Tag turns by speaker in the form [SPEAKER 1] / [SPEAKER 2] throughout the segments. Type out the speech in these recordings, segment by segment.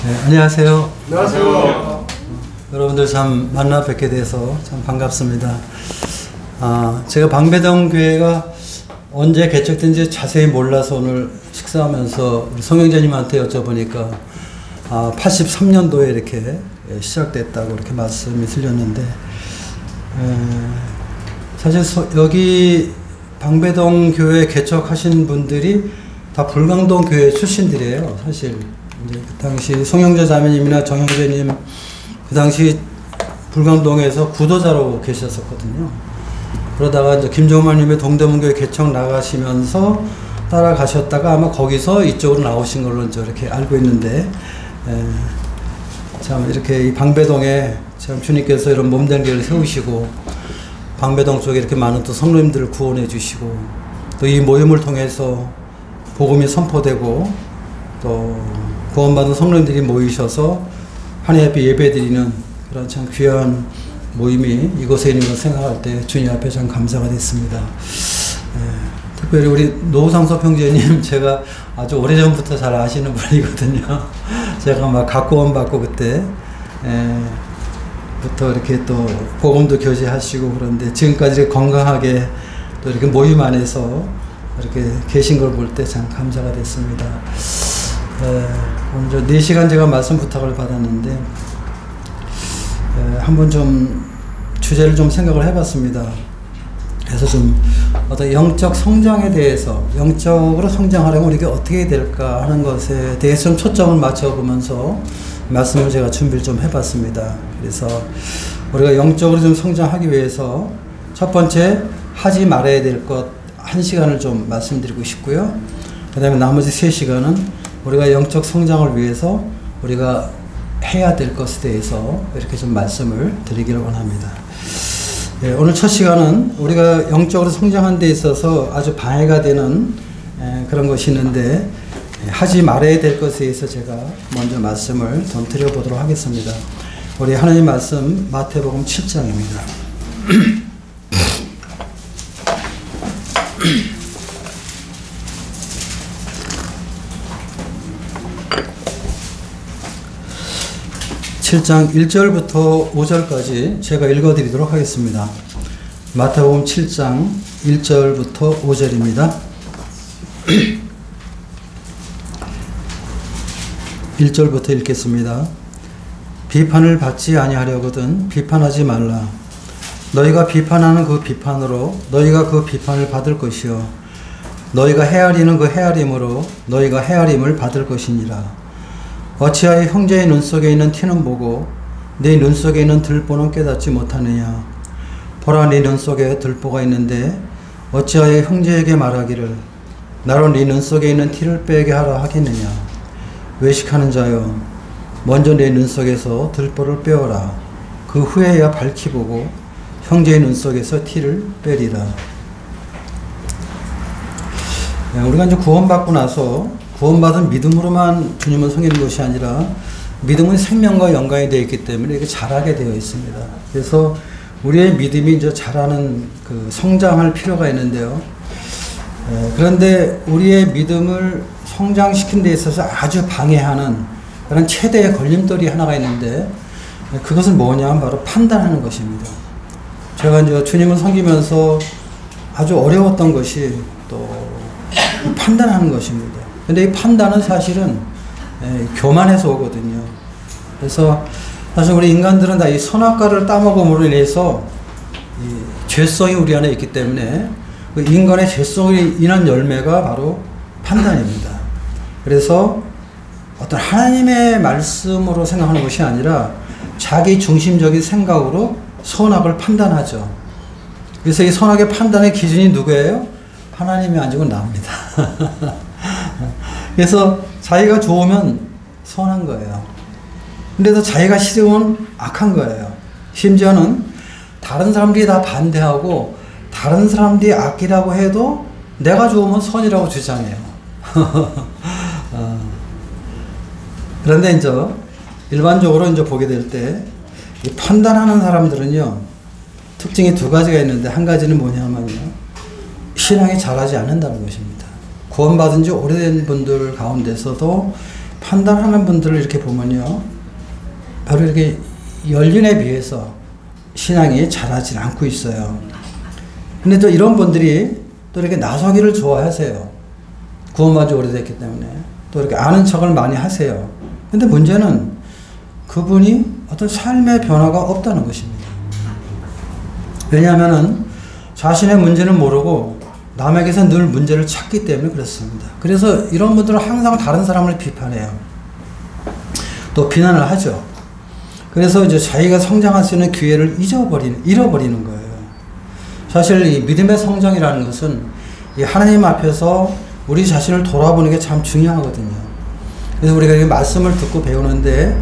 [SPEAKER 1] 네, 안녕하세요.
[SPEAKER 2] 안녕하세요.
[SPEAKER 1] 여러분들 참 만나 뵙게 돼서 참 반갑습니다. 제가 방배동 교회가 언제 개척된지 자세히 몰라서 오늘 식사하면서 우리 성형제님한테 여쭤보니까 83년도에 이렇게 시작됐다고 이렇게 말씀이 들렸는데, 사실 여기 방배동 교회 개척하신 분들이 다 불광동 교회 출신들이에요. 사실 이제 그 당시 송영재 자매님이나 정형재님 그 당시 불광동에서 구도자로 계셨었거든요. 그러다가 이제 김종만님의 동대문교회 개척 나가시면서 따라가셨다가 아마 거기서 이쪽으로 나오신 걸로 이제 이렇게 알고 있는데, 참 이렇게 이 방배동에 참 주님께서 이런 몸된 교회를 세우시고 방배동 쪽에 이렇게 많은 또 성도님들을 구원해 주시고 또 이 모임을 통해서 복음이 선포되고 또 구원받은 성도님들이 모이셔서 하나님 앞에 예배드리는 그런 참 귀한 모임이 이곳에 있는 걸 생각할 때 주님 앞에 참 감사가 됐습니다. 특별히 우리 노상섭 형제님 제가 아주 오래전부터 잘 아시는 분이거든요. 제가 막 각구원 받고 그때 부터 이렇게 또 복음도 교제하시고 그런데 지금까지 이렇게 건강하게 또 이렇게 모임 안에서 이렇게 계신 걸 볼 때 참 감사가 됐습니다. 오늘 4시간 제가 말씀 부탁을 받았는데 한번 좀 주제를 좀 생각을 해봤습니다. 그래서 좀 어떤 영적 성장에 대해서 영적으로 성장하려면 우리가 어떻게 해야 될까 하는 것에 대해서 좀 초점을 맞춰보면서 말씀을 제가 준비를 좀 해봤습니다. 그래서 우리가 영적으로 좀 성장하기 위해서 첫 번째 하지 말아야 될 것 1시간을 좀 말씀드리고 싶고요. 그 다음에 나머지 3시간은 우리가 영적 성장을 위해서 우리가 해야 될 것에 대해서 이렇게 좀 말씀을 드리기를 원합니다. 오늘 첫 시간은 우리가 영적으로 성장하는 데 있어서 아주 방해가 되는 그런 것이 있는데 하지 말아야 될 것에 대해서 제가 먼저 말씀을 좀 드려보도록 하겠습니다. 우리 하나님 말씀 마태복음 7장입니다. 7장 1절부터 5절까지 제가 읽어드리도록 하겠습니다. 마태복음 7장 1절부터 5절입니다. 1절부터 읽겠습니다. 비판을 받지 아니하려거든 비판하지 말라. 너희가 비판하는 그 비판으로 너희가 그 비판을 받을 것이요 너희가 헤아리는 그 헤아림으로 너희가 헤아림을 받을 것이니라. 어찌하여 형제의 눈 속에 있는 티는 보고 네 눈 속에 있는 들보는 깨닫지 못하느냐. 보라, 네 눈 속에 들보가 있는데 어찌하여 형제에게 말하기를 나로 네 눈 속에 있는 티를 빼게 하라 하겠느냐. 외식하는 자여, 먼저 내 눈 속에서 들보를 빼어라. 그 후에야 밝히 보고 형제의 눈 속에서 티를 빼리라. 우리가 이제 구원받고 나서 구원받은 믿음으로만 주님을 섬기는 것이 아니라 믿음은 생명과 연관이 되어 있기 때문에 이렇게 자라게 되어 있습니다. 그래서 우리의 믿음이 이제 자라는 그 성장할 필요가 있는데요. 그런데 우리의 믿음을 성장시키는 데 있어서 아주 방해하는 그런 최대의 걸림돌이 하나가 있는데 그것은 뭐냐? 바로 판단하는 것입니다. 제가 이제 주님을 섬기면서 아주 어려웠던 것이 또 판단하는 것입니다. 근데 이 판단은 사실은 교만해서 오거든요. 그래서 사실 우리 인간들은 다 이 선악과를 따먹음으로 인해서 이 죄성이 우리 안에 있기 때문에 그 인간의 죄성으로 인한 열매가 바로 판단입니다. 그래서 어떤 하나님의 말씀으로 생각하는 것이 아니라 자기 중심적인 생각으로 선악을 판단하죠. 그래서 이 선악의 판단의 기준이 누구예요? 하나님이 아니고 나입니다. 그래서 자기가 좋으면 선한 거예요. 근데도 자기가 싫으면 악한 거예요. 심지어는 다른 사람들이 다 반대하고 다른 사람들이 악이라고 해도 내가 좋으면 선이라고 주장해요. 그런데 이제 일반적으로 이제 보게 될 때 이 판단하는 사람들은요 특징이 2가지가 있는데 한 가지는 뭐냐면요 신앙이 자라지 않는다는 것입니다. 구원받은 지 오래된 분들 가운데서도 판단하는 분들을 이렇게 보면요, 바로 이렇게 연륜에 비해서 신앙이 자라지 않고 있어요. 근데 또 이런 분들이 또 이렇게 나서기를 좋아하세요. 구원받은 지 오래됐기 때문에. 또 이렇게 아는 척을 많이 하세요. 근데 문제는 그분이 어떤 삶의 변화가 없다는 것입니다. 왜냐하면은 자신의 문제는 모르고 남에게서 늘 문제를 찾기 때문에 그렇습니다. 그래서 이런 분들은 항상 다른 사람을 비판해요. 또 비난을 하죠. 그래서 이제 자기가 성장할 수 있는 기회를 잃어버리는 거예요. 사실 이 믿음의 성장이라는 것은 이 하나님 앞에서 우리 자신을 돌아보는 게 참 중요하거든요. 그래서 우리가 이 말씀을 듣고 배우는데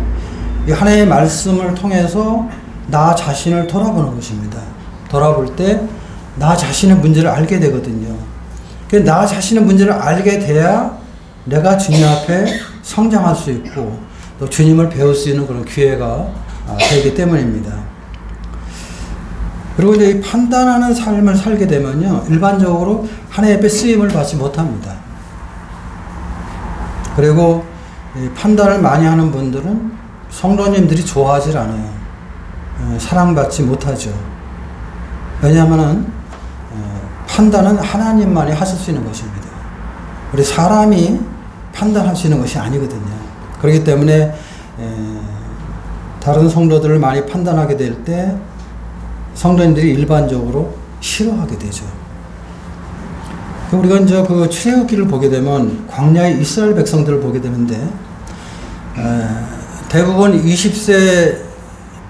[SPEAKER 1] 이 하나님의 말씀을 통해서 나 자신을 돌아보는 것입니다. 돌아볼 때 나 자신의 문제를 알게 되거든요. 나 자신의 문제를 알게 돼야 내가 주님 앞에 성장할 수 있고 또 주님을 배울 수 있는 그런 기회가 되기 때문입니다. 그리고 이제 이 판단하는 삶을 살게 되면요, 일반적으로 하나님 앞에 쓰임을 받지 못합니다. 그리고 이 판단을 많이 하는 분들은 성도님들이 좋아하지 않아요. 사랑받지 못하죠. 왜냐하면은 판단은 하나님만이 하실 수 있는 것입니다. 우리 사람이 판단할 수 있는 것이 아니거든요. 그렇기 때문에 다른 성도들을 많이 판단하게 될 때 성도님들이 일반적으로 싫어하게 되죠. 우리가 이제 그 출애굽기를 보게 되면 광야의 이스라엘 백성들을 보게 되는데 대부분 20세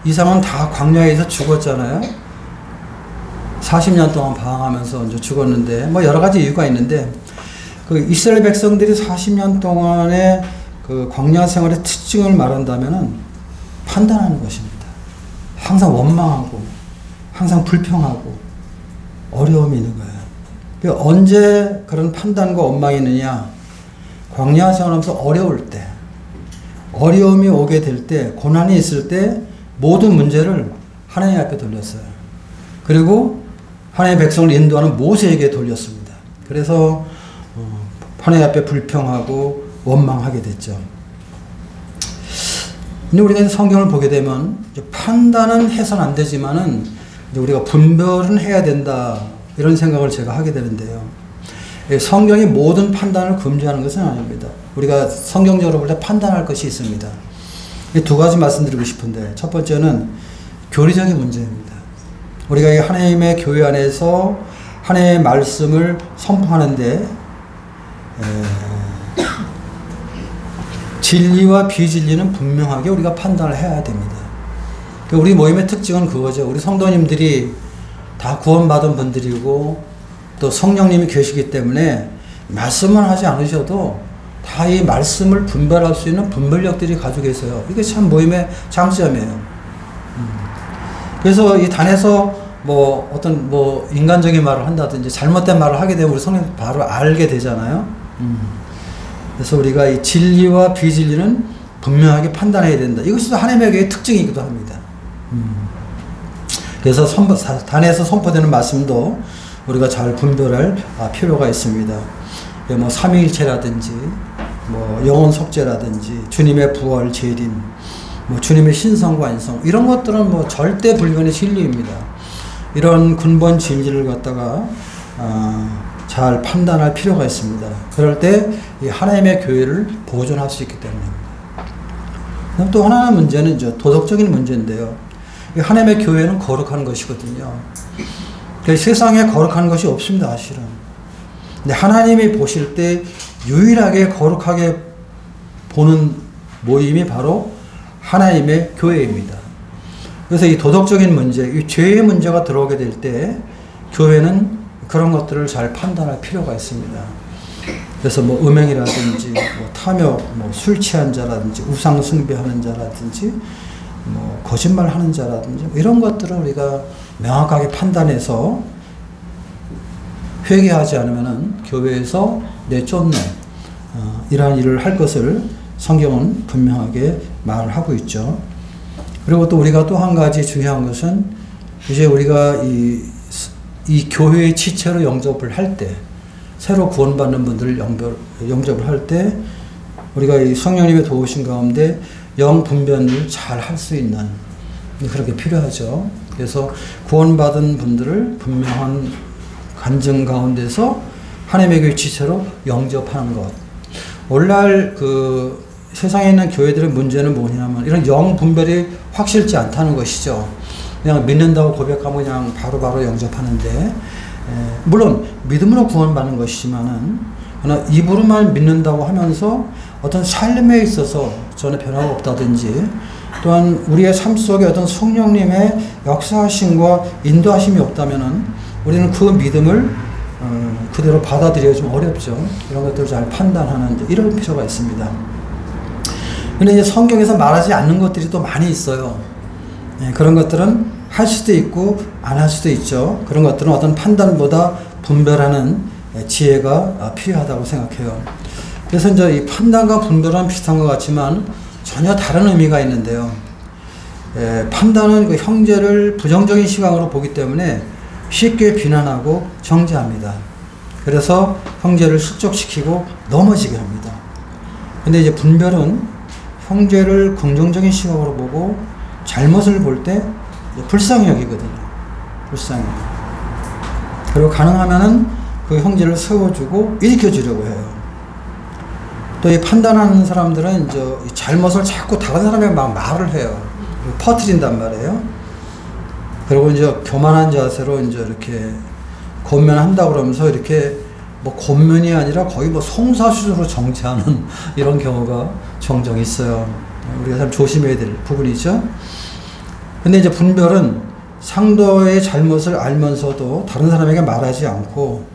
[SPEAKER 1] 이상은 다 광야에서 죽었잖아요. 40년 동안 방황하면서 이제 죽었는데, 뭐 여러 가지 이유가 있는데, 그 이스라엘 백성들이 40년 동안의 그 광야 생활의 특징을 말한다면은 판단하는 것입니다. 항상 원망하고, 항상 불평하고, 어려움이 있는 거예요. 언제 그런 판단과 원망이 있느냐? 광야 생활하면서 어려울 때, 어려움이 오게 될 때, 고난이 있을 때, 모든 문제를 하나님 앞에 돌렸어요. 그리고 하나님의 백성을 인도하는 모세에게 돌렸습니다. 그래서 하나님 앞에 불평하고 원망하게 됐죠. 근데 우리가 성경을 보게 되면 판단은 해서는 안 되지만은 우리가 분별은 해야 된다, 이런 생각을 제가 하게 되는데요. 성경이 모든 판단을 금지하는 것은 아닙니다. 우리가 성경적으로 볼 때 판단할 것이 있습니다. 이 두 가지 말씀드리고 싶은데, 첫 번째는 교리적인 문제입니다. 우리가 이 하나님의 교회 안에서 하나님의 말씀을 선포하는데 진리와 비진리는 분명하게 우리가 판단을 해야 됩니다. 우리 모임의 특징은 그거죠. 우리 성도님들이 다 구원받은 분들이고 또 성령님이 계시기 때문에 말씀만 하지 않으셔도 다 이 말씀을 분별할 수 있는 분별력들이 가지고 계세요. 이게 참 모임의 장점이에요. 그래서 이 단에서 뭐 어떤 뭐 인간적인 말을 한다든지 잘못된 말을 하게 되면 우리 성령 바로 알게 되잖아요. 그래서 우리가 이 진리와 비진리는 분명하게 판단해야 된다. 이것이 하나님의 교회의 특징이기도 합니다. 그래서 단에서 선포되는 말씀도 우리가 잘 분별할 필요가 있습니다. 뭐 삼위일체라든지 뭐 영혼 속죄라든지 주님의 부활 재림, 뭐 주님의 신성과 인성, 이런 것들은 뭐 절대 불변의 진리입니다. 이런 근본 진리를 갖다가 잘 판단할 필요가 있습니다. 그럴 때 이 하나님의 교회를 보존할 수 있기 때문입니다. 또 하나의 문제는 이제 도덕적인 문제인데요. 이 하나님의 교회는 거룩한 것이거든요. 세상에 거룩한 것이 없습니다, 사실은. 근데 하나님이 보실 때 유일하게 거룩하게 보는 모임이 바로 하나님의 교회입니다. 그래서 이 도덕적인 문제, 이 죄의 문제가 들어오게 될 때 교회는 그런 것들을 잘 판단할 필요가 있습니다. 그래서 뭐 음행이라든지 뭐 탐욕, 뭐 술 취한 자라든지 우상 숭배하는 자라든지 뭐 거짓말하는 자라든지 이런 것들을 우리가 명확하게 판단해서 회개하지 않으면은 교회에서 내쫓는 이러한 일을 할 것을 성경은 분명하게 말을 하고 있죠. 그리고 또 우리가 또 한 가지 중요한 것은 이제 우리가 이 교회의 지체로 영접을 할 때, 새로 구원받는 분들을 영접을 할 때 우리가 이 성령님의 도우신 가운데 영 분별을 잘 할 수 있는 그렇게 필요하죠. 그래서 구원받은 분들을 분명한 간증 가운데서 하나님의 교회 지체로 영접하는 것. 오늘날 그 세상에 있는 교회들의 문제는 뭐냐면 이런 영 분별이 확실치 않다는 것이죠. 그냥 믿는다고 고백하면 그냥 바로바로 영접하는데, 물론 믿음으로 구원받는 것이지만은 그러나 입으로만 믿는다고 하면서 어떤 삶에 있어서 전혀 변화가 없다든지, 또한 우리의 삶 속에 어떤 성령님의 역사하심과 인도하심이 없다면은 우리는 그 믿음을 그대로 받아들이기 좀 어렵죠. 이런 것들을 잘 판단하는 이런 필요가 있습니다. 근데 이제 성경에서 말하지 않는 것들이 또 많이 있어요. 그런 것들은 할 수도 있고 안 할 수도 있죠. 그런 것들은 어떤 판단보다 분별하는 지혜가 필요하다고 생각해요. 그래서 이제 이 판단과 분별은 비슷한 것 같지만 전혀 다른 의미가 있는데요. 판단은 그 형제를 부정적인 시각으로 보기 때문에 쉽게 비난하고 정죄합니다. 그래서 형제를 실족시키고 넘어지게 합니다. 근데 이제 분별은 형제를 긍정적인 시각으로 보고 잘못을 볼 때 불쌍히 여기거든요. 불쌍히. 그리고 가능하면은 그 형제를 세워주고 일으켜주려고 해요. 또 이 판단하는 사람들은 이제 잘못을 자꾸 다른 사람에게 막 말을 해요. 퍼뜨린단 말이에요. 그리고 이제 교만한 자세로 이제 이렇게 권면한다고 그러면서 이렇게 뭐 권면이 아니라 거의 뭐 송사수적으로 정죄하는 이런 경우가 종종 있어요. 우리가 참 조심해야 될 부분이죠. 근데 이제 분별은 상대의 잘못을 알면서도 다른 사람에게 말하지 않고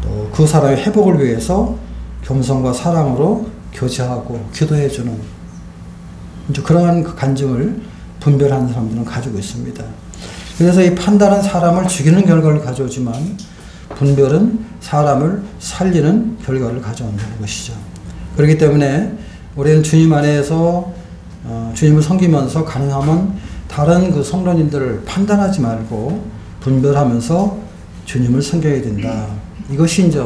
[SPEAKER 1] 또 그 사람의 회복을 위해서 겸손과 사랑으로 교제하고 기도해주는 이제 그러한 그 간증을 분별하는 사람들은 가지고 있습니다. 그래서 이 판단은 사람을 죽이는 결과를 가져오지만 분별은 사람을 살리는 결과를 가져온다는 것이죠. 그렇기 때문에 우리는 주님 안에서 주님을 섬기면서 가능하면 다른 그 성도님들을 판단하지 말고 분별하면서 주님을 섬겨야 된다. 이것이 이제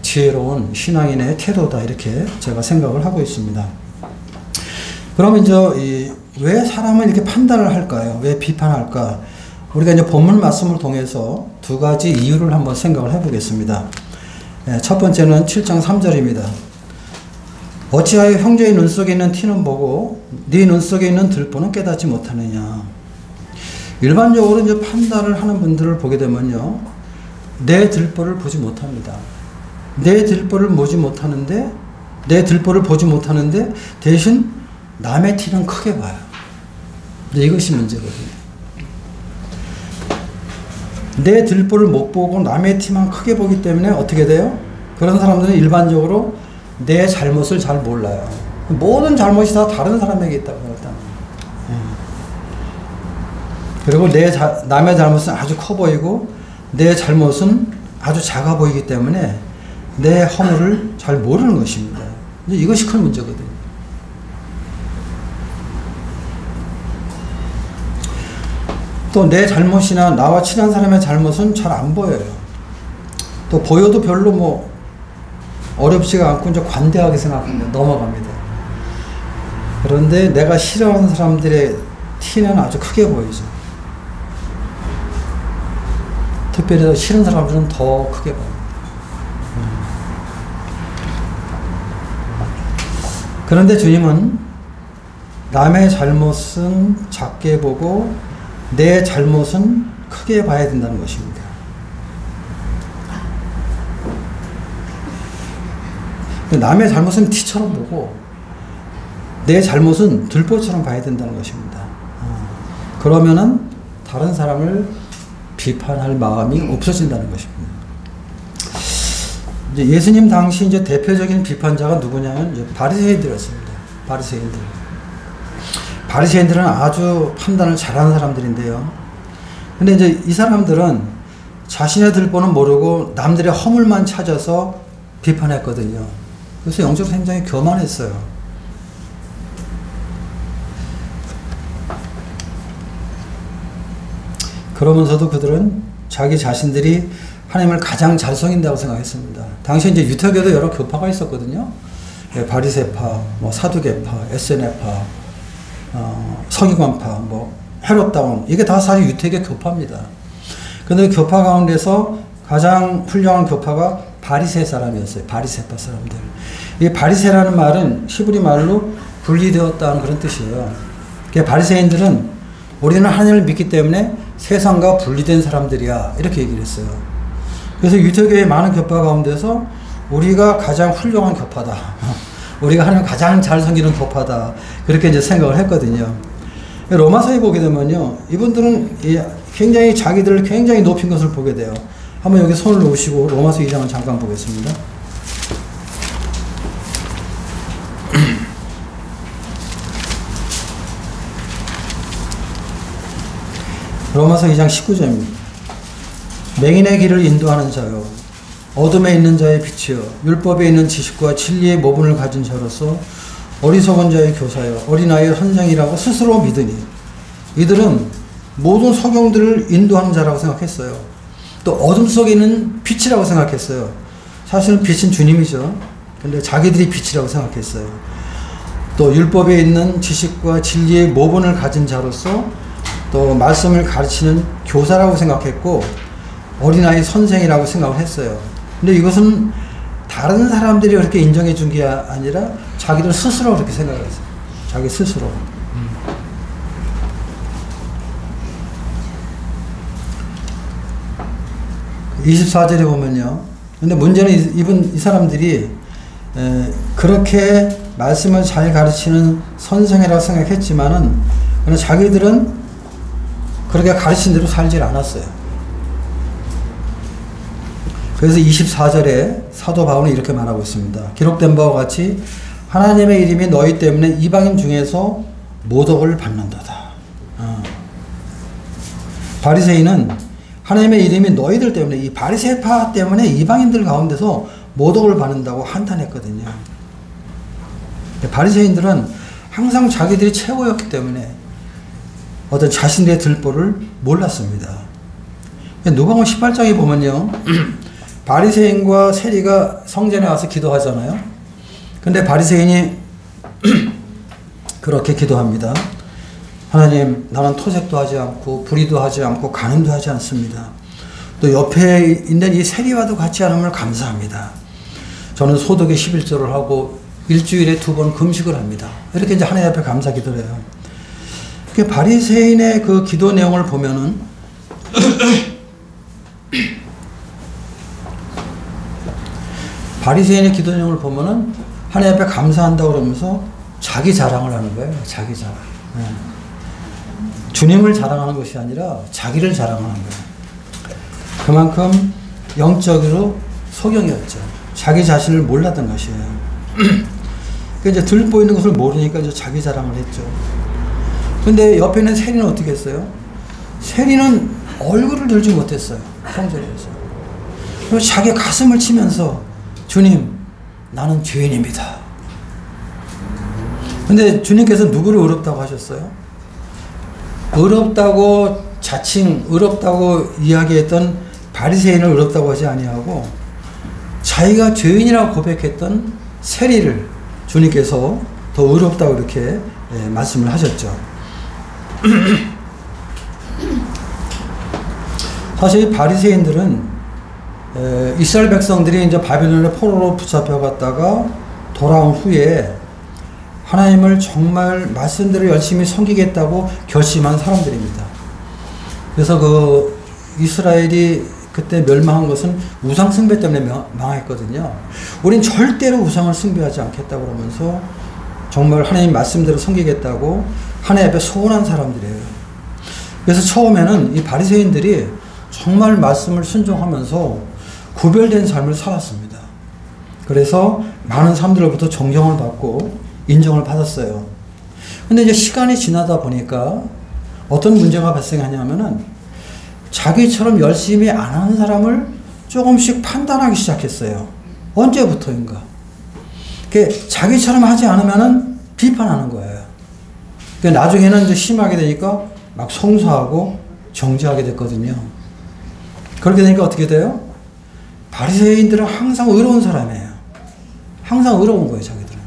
[SPEAKER 1] 지혜로운 신앙인의 태도다 이렇게 제가 생각을 하고 있습니다. 그러면 이제 왜 사람은 이렇게 판단을 할까요? 왜 비판할까? 우리가 이제 본문 말씀을 통해서 두 가지 이유를 한번 생각을 해보겠습니다. 첫 번째는 7장 3절입니다. 어찌하여 형제의 눈 속에 있는 티는 보고 네 눈 속에 있는 들보는 깨닫지 못하느냐. 일반적으로 이제 판단을 하는 분들을 보게 되면요, 내 들보를 보지 못합니다. 내 들보를 보지 못하는데 대신 남의 티는 크게 봐요. 근데 이것이 문제거든요. 내 들보를 못 보고 남의 티만 크게 보기 때문에 어떻게 돼요? 그런 사람들은 일반적으로 내 잘못을 잘 몰라요. 모든 잘못이 다 다른 사람에게 있다고 생각합니다. 그리고 남의 잘못은 아주 커 보이고 내 잘못은 아주 작아 보이기 때문에 내 허물을 잘 모르는 것입니다. 이것이 큰 문제거든요. 또 내 잘못이나 나와 친한 사람의 잘못은 잘 안 보여요. 또 보여도 별로 뭐 어렵지가 않고 이제 관대하게 생각합니다. 넘어갑니다. 그런데 내가 싫어하는 사람들의 티는 아주 크게 보이죠. 특별히 싫은 사람들은 더 크게 보입니다. 그런데 주님은 남의 잘못은 작게 보고 내 잘못은 크게 봐야 된다는 것입니다. 남의 잘못은 티처럼 보고 내 잘못은 들보처럼 봐야 된다는 것입니다. 그러면은 다른 사람을 비판할 마음이 없어진다는 것입니다. 이제 예수님 당시 이제 대표적인 비판자가 누구냐면 이제 바리새인들이었습니다. 바리새인들은 아주 판단을 잘하는 사람들인데요. 근데 이제 이 사람들은 자신의 들보는 모르고 남들의 허물만 찾아서 비판했거든요. 그래서 영적으로 굉장히 교만했어요. 그러면서도 그들은 자기 자신들이 하나님을 가장 잘 섬긴다고 생각했습니다. 당시 이제 유태교도 여러 교파가 있었거든요. 바리새파, 뭐 사두개파, 에세네파, 서기관파, 뭐 헤롯다운, 이게 다 사실 유태계 교파입니다. 그런데 교파 가운데서 가장 훌륭한 교파가 바리새 사람이었어요. 바리새파 사람들. 이 바리새라는 말은 히브리 말로 분리되었다는 그런 뜻이에요. 바리새인들은 우리는 하나님을 믿기 때문에 세상과 분리된 사람들이야, 이렇게 얘기를 했어요. 그래서 유태교의 많은 교파 가운데서 우리가 가장 훌륭한 교파다, 우리가 하나님을 가장 잘 섬기는 교파다, 그렇게 이제 생각을 했거든요. 로마서에 보게 되면요, 이분들은 굉장히 자기들을 굉장히 높인 것을 보게 돼요. 한번 여기 손을 놓으시고 로마서 2장을 잠깐 보겠습니다. 로마서 2장 19절입니다. 맹인의 길을 인도하는 자요, 어둠에 있는 자의 빛이요, 율법에 있는 지식과 진리의 모분을 가진 자로서 어리석은 자의 교사요, 어린아이의 선생이라고 스스로 믿으니. 이들은 모든 성경들을 인도하는 자라고 생각했어요. 또 어둠 속에 있는 빛이라고 생각했어요. 사실은 빛은 주님이죠. 근데 자기들이 빛이라고 생각했어요. 또 율법에 있는 지식과 진리의 모본을 가진 자로서 또 말씀을 가르치는 교사라고 생각했고, 어린아이 선생이라고 생각을 했어요. 근데 이것은 다른 사람들이 그렇게 인정해 준 게 아니라 자기들 스스로 그렇게 생각을 했어요. 자기 스스로. 24절에 보면요. 근데 문제는 이 사람들이 그렇게 말씀을 잘 가르치는 선생이라고 생각했지만은, 자기들은 그렇게 가르친 대로 살질 않았어요. 그래서 24절에 사도 바울은 이렇게 말하고 있습니다. 기록된 바와 같이 하나님의 이름이 너희 때문에 이방인 중에서 모독을 받는도다. 바리새인은 하나님의 이름이 너희들 때문에, 이 바리새파 때문에 이방인들 가운데서 모독을 받는다고 한탄했거든요. 바리새인들은 항상 자기들이 최고였기 때문에 어떤 자신들의 들보를 몰랐습니다. 누가복음 18장에 보면요, 바리새인과 세리가 성전에 와서 기도하잖아요. 근데 바리새인이 그렇게 기도합니다. 하나님, 나는 토색도 하지 않고 불의도 하지 않고 간음도 하지 않습니다. 또 옆에 있는 이 세리와도 같이 않음을 감사합니다. 저는 소득의 11조를 하고 일주일에 2번 금식을 합니다. 이렇게 이제 하나님 앞에 감사 기도를 해요. 바리새인의 그 기도 내용을 보면은 바리새인의 기도 내용을 보면은 하나님 앞에 감사한다고 그러면서 자기 자랑을 하는 거예요. 자기 자랑. 네. 주님을 자랑하는 것이 아니라 자기를 자랑하는 거예요. 그만큼 영적으로 소경이었죠. 자기 자신을 몰랐던 것이에요. 그러니까 이제 들보이는 것을 모르니까 이제 자기 자랑을 했죠. 근데 옆에 있는 세리는 어떻게 했어요? 세리는 얼굴을 들지 못했어요. 성전에서. 그리고 자기 가슴을 치면서, 주님, 나는 죄인입니다. 근데 주님께서 누구를 의롭다고 하셨어요? 의롭다고 자칭, 의롭다고 이야기했던 바리새인을 의롭다고 하지 아니하고 자기가 죄인이라고 고백했던 세리를 주님께서 더 의롭다고 이렇게 말씀을 하셨죠. 사실 바리새인들은 이스라엘 백성들이 이제 바빌론의 포로로 붙잡혀 갔다가 돌아온 후에 하나님을 정말 말씀대로 열심히 섬기겠다고 결심한 사람들입니다. 그래서 그 이스라엘이 그때 멸망한 것은 우상 숭배 때문에 망했거든요. 우린 절대로 우상을 숭배하지 않겠다고 그러면서 정말 하나님 말씀대로 섬기겠다고 하나님 앞에 소원한 사람들이에요. 그래서 처음에는 이 바리새인들이 정말 말씀을 순종하면서 구별된 삶을 살았습니다. 그래서 많은 사람들로부터 존경을 받고 인정을 받았어요. 근데 이제 시간이 지나다 보니까 어떤 문제가 발생하냐면은 자기처럼 열심히 안 하는 사람을 조금씩 판단하기 시작했어요. 언제부터인가. 자기처럼 하지 않으면은 비판하는 거예요. 나중에는 이제 심하게 되니까 막 송사하고 정죄하게 됐거든요. 그렇게 되니까 어떻게 돼요? 바리새인들은 항상 의로운 사람이에요. 항상 의로운 거예요, 자기들은.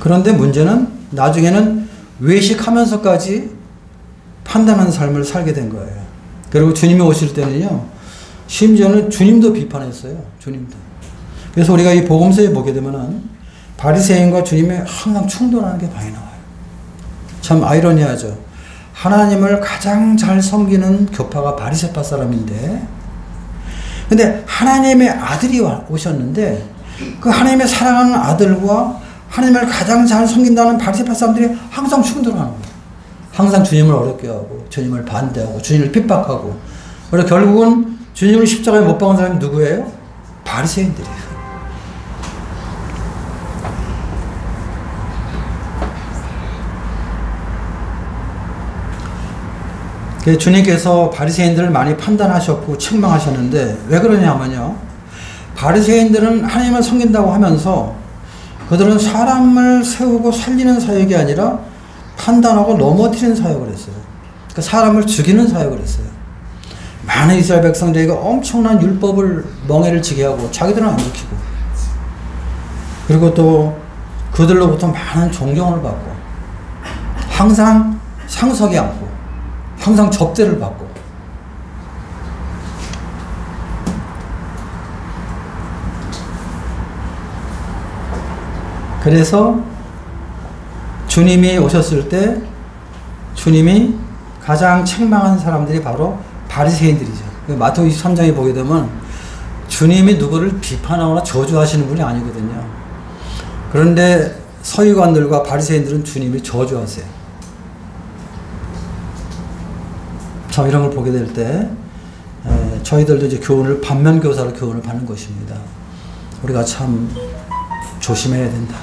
[SPEAKER 1] 그런데 문제는 나중에는 외식하면서까지 판단하는 삶을 살게 된 거예요. 그리고 주님이 오실 때는요, 심지어는 주님도 비판했어요. 주님도. 그래서 우리가 이 복음서에 보게 되면은 바리새인과 주님이 항상 충돌하는 게 많이 나와요. 참 아이러니하죠. 하나님을 가장 잘 섬기는 교파가 바리새파 사람인데, 근데 하나님의 아들이 오셨는데 그 하나님의 사랑하는 아들과 하나님을 가장 잘 섬긴다는 바리새파 사람들이 항상 충돌하는 거예요. 항상 주님을 어렵게 하고 주님을 반대하고 주님을 핍박하고, 그래서 결국은 주님을 십자가에 못 박은 사람이 누구예요? 바리새인들이에요. 주님께서 바리새인들을 많이 판단하셨고 책망하셨는데 왜 그러냐면요, 바리새인들은 하나님을 섬긴다고 하면서 그들은 사람을 세우고 살리는 사역이 아니라 판단하고 넘어뜨리는 사역을 했어요. 그러니까 사람을 죽이는 사역을 했어요. 많은 이스라엘 백성들에게 엄청난 율법을 멍에를 지게 하고 자기들은 안 지키고, 그리고 또 그들로부터 많은 존경을 받고 항상 상석에 앉고 항상 접대를 받고, 그래서 주님이 오셨을 때 주님이 가장 책망한 사람들이 바로 바리새인들이죠. 마태복음 23장에 보게 되면 주님이 누구를 비판하거나 저주하시는 분이 아니거든요. 그런데 서기관들과 바리새인들은 주님을 저주하세요. 참 이런 걸 보게 될 때 저희들도 이제 교훈을, 반면교사로 교훈을 받는 것입니다. 우리가 참 조심해야 된다.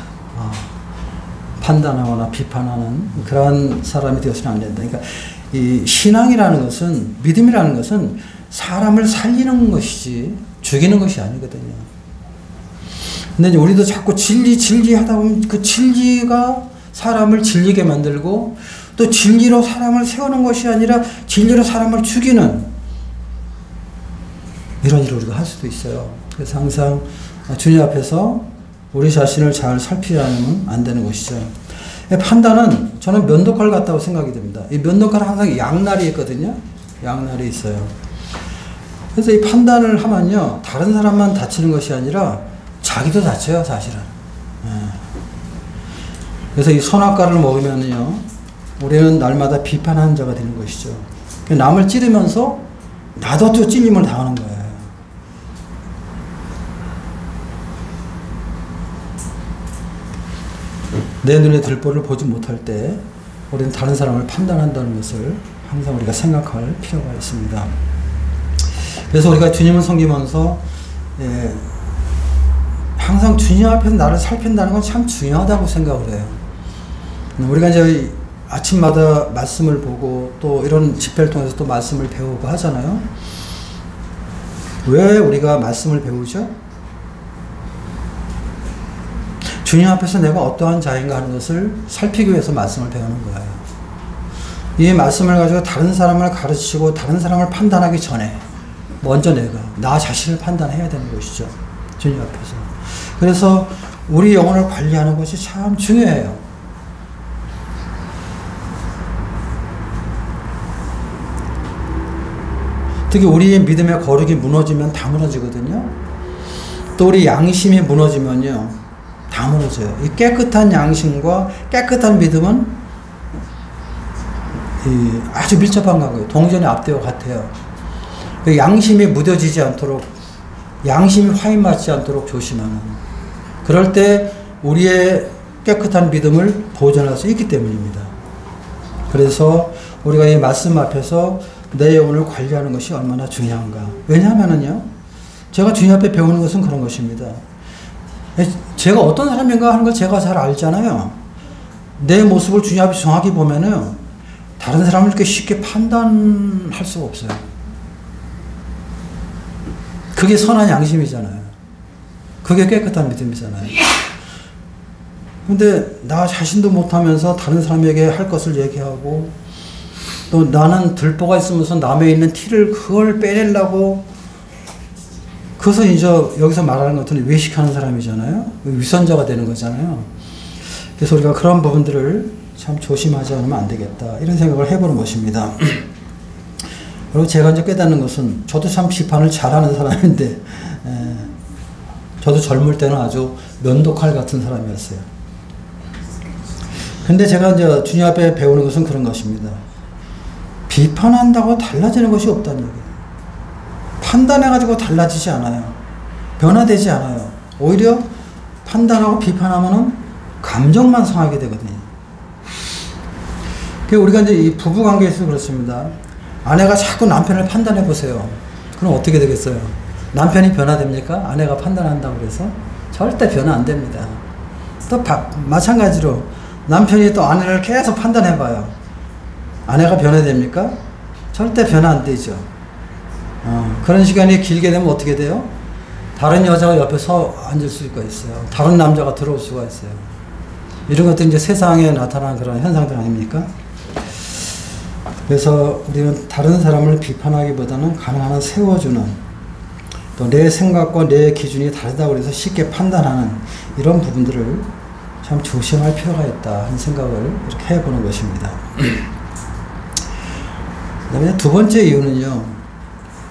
[SPEAKER 1] 판단하거나 비판하는 그러한 사람이 되어서는 안 된다. 그러니까 이 신앙이라는 것은, 믿음이라는 것은 사람을 살리는 것이지 죽이는 것이 아니거든요. 근데 이제 우리도 자꾸 진리 하다 보면 그 진리가 사람을 질리게 만들고, 또 진리로 사람을 세우는 것이 아니라 진리로 사람을 죽이는 이런 일을 우리가 할 수도 있어요. 그래서 항상 주님 앞에서 우리 자신을 잘 살피려면 안 되는 것이죠. 판단은 저는 면도칼 같다고 생각이 됩니다. 이 면도칼은 항상 양날이 있거든요. 양날이 있어요. 그래서 이 판단을 하면요, 다른 사람만 다치는 것이 아니라 자기도 다쳐요, 사실은. 그래서 이 선악과를 먹으면요, 우리는 날마다 비판하는 자가 되는 것이죠. 남을 찌르면서 나도 또 찔림을 당하는 거예요. 내 눈에 들보를 보지 못할 때 우리는 다른 사람을 판단한다는 것을 항상 우리가 생각할 필요가 있습니다. 그래서 우리가 주님을 섬기면서 항상 주님 앞에서 나를 살핀다는 건 참 중요하다고 생각을 해요. 우리가 이제 아침마다 말씀을 보고 또 이런 집회를 통해서 또 말씀을 배우고 하잖아요. 왜 우리가 말씀을 배우죠? 주님 앞에서 내가 어떠한 자인가 하는 것을 살피기 위해서 말씀을 배우는 거예요. 이 말씀을 가지고 다른 사람을 가르치고 다른 사람을 판단하기 전에 먼저 내가 나 자신을 판단해야 되는 것이죠. 주님 앞에서. 그래서 우리 영혼을 관리하는 것이 참 중요해요. 특히 우리의 믿음의 거룩이 무너지면 다 무너지거든요. 또 우리 양심이 무너지면요, 다 무너져요. 이 깨끗한 양심과 깨끗한 믿음은 아주 밀접한 관계예요. 동전의 앞뒤와 같아요. 양심이 무뎌지지 않도록, 양심이 화인맞지 않도록 조심하는, 그럴 때 우리의 깨끗한 믿음을 보존할 수 있기 때문입니다. 그래서 우리가 이 말씀 앞에서 내 영혼을 관리하는 것이 얼마나 중요한가. 왜냐하면요, 제가 주님 앞에 배우는 것은 그런 것입니다. 제가 어떤 사람인가 하는 걸 제가 잘 알잖아요. 내 모습을 주님 앞에 정확히 보면은 다른 사람을 이렇게 쉽게 판단할 수가 없어요. 그게 선한 양심이잖아요. 그게 깨끗한 믿음이잖아요. 근데 나 자신도 못하면서 다른 사람에게 할 것을 얘기하고, 또 나는 들보가 있으면서 남에 있는 티를 그걸 빼내려고, 그래서 이제 여기서 말하는 것은 외식하는 사람이잖아요. 위선자가 되는 거잖아요. 그래서 우리가 그런 부분들을 참 조심하지 않으면 안 되겠다. 이런 생각을 해보는 것입니다. 그리고 제가 이제 깨닫는 것은 저도 참 비판을 잘하는 사람인데 저도 젊을 때는 아주 면도칼 같은 사람이었어요. 근데 제가 이제 주님 앞에 배우는 것은 그런 것입니다. 비판한다고 달라지는 것이 없다는 얘기예요. 판단해가지고 달라지지 않아요. 변화되지 않아요. 오히려 판단하고 비판하면은 감정만 상하게 되거든요. 우리가 이제 이 부부 관계에서 그렇습니다. 아내가 자꾸 남편을 판단해 보세요. 그럼 어떻게 되겠어요? 남편이 변화됩니까? 아내가 판단한다고 그래서? 절대 변화 안 됩니다. 또 마찬가지로 남편이 또 아내를 계속 판단해 봐요. 아내가 변화됩니까? 절대 변화 안 되죠. 그런 시간이 길게 되면 어떻게 돼요? 다른 여자가 옆에 서 앉을 수가 있어요. 다른 남자가 들어올 수가 있어요. 이런 것들이 이제 세상에 나타나는 그런 현상들 아닙니까? 그래서 우리는 다른 사람을 비판하기보다는 가능한 한 세워주는, 또 내 생각과 내 기준이 다르다고 해서 쉽게 판단하는 이런 부분들을 참 조심할 필요가 있다 하는 생각을 이렇게 해보는 것입니다. 그 다음에 두 번째 이유는요,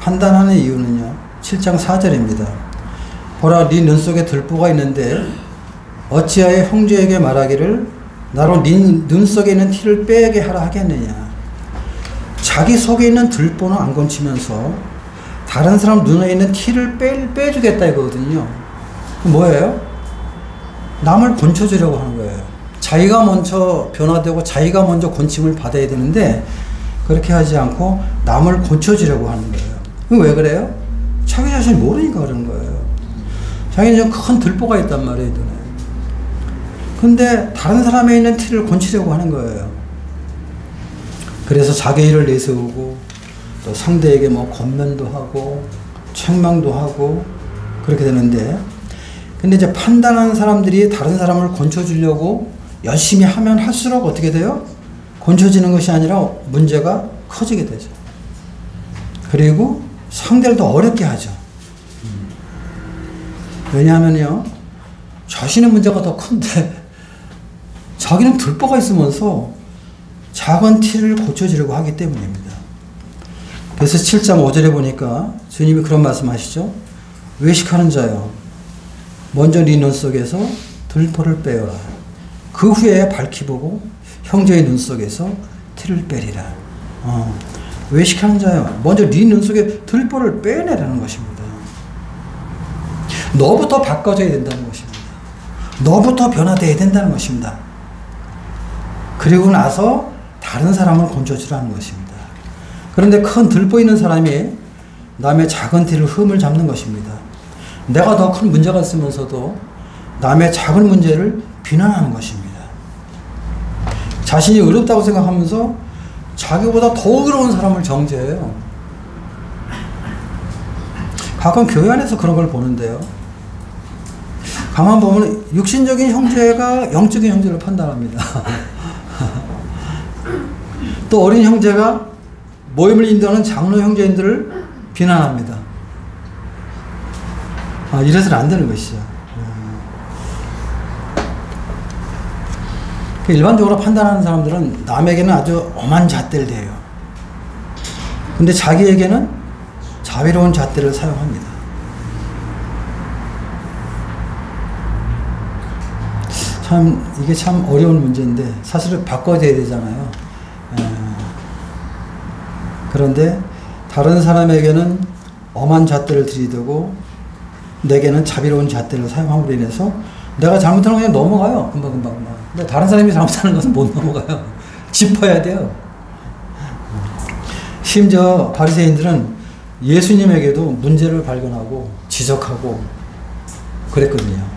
[SPEAKER 1] 판단하는 이유는요, 7장 4절입니다. 보라, 네 눈 속에 들보가 있는데 어찌하여 형제에게 말하기를 나로 네 눈 속에 있는 티를 빼게 하라 하겠느냐. 자기 속에 있는 들보는 안 건치면서 다른 사람 눈에 있는 티를 빼주겠다 이거거든요. 뭐예요? 남을 건쳐주려고 하는 거예요. 자기가 먼저 변화되고 자기가 먼저 건침을 받아야 되는데 그렇게 하지 않고 남을 고쳐주려고 하는 거예요. 왜 그래요? 자기 자신이 모르니까 그러는 거예요. 자기는 큰 들보가 있단 말이에요, 눈에. 근데 다른 사람에 있는 티를 건치려고 하는 거예요. 그래서 자기 일을 내세우고 또 상대에게 뭐 권면도 하고 책망도 하고 그렇게 되는데, 근데 이제 판단하는 사람들이 다른 사람을 건쳐주려고 열심히 하면 할수록 어떻게 돼요? 건쳐지는 것이 아니라 문제가 커지게 되죠. 그리고 상대를 더 어렵게 하죠. 왜냐하면요, 자신의 문제가 더 큰데 자기는 들보가 있으면서 작은 티를 고쳐주려고 하기 때문입니다. 그래서 7장 5절에 보니까 주님이 그런 말씀하시죠. 외식하는 자여, 먼저 네 눈 속에서 들보를 빼어라. 그 후에 밝히 보고 형제의 눈 속에서 티를 빼리라. 외식하는 자여, 먼저 네 눈 속에 들보를 빼내라는 것입니다. 너부터 바꿔줘야 된다는 것입니다. 너부터 변화되어야 된다는 것입니다. 그리고 나서 다른 사람을 건져주라는 것입니다. 그런데 큰 들보 있는 사람이 남의 작은 티를 흠을 잡는 것입니다. 내가 더 큰 문제가 있으면서도 남의 작은 문제를 비난하는 것입니다. 자신이 어렵다고 생각하면서 자기보다 더 어려운 사람을 정죄해요. 가끔 교회 안에서 그런 걸 보는데요. 가만 보면 육신적인 형제가 영적인 형제를 판단합니다. 또 어린 형제가 모임을 인도하는 장로 형제인들을 비난합니다. 이래서는 안 되는 것이죠. 일반적으로 판단하는 사람들은 남에게는 아주 엄한 잣대를 대요. 근데 자기에게는 자비로운 잣대를 사용합니다. 이게 참 어려운 문제인데 사실은 바꿔줘야 되잖아요. 그런데 다른 사람에게는 엄한 잣대를 들이대고 내게는 자비로운 잣대를 사용함으로 인해서 내가 잘못하는 거 그냥 넘어가요. 금방. 근데 다른 사람이 잘못하는 것은 못 넘어가요. 짚어야 돼요. 심지어 바리새인들은 예수님에게도 문제를 발견하고 지적하고 그랬거든요.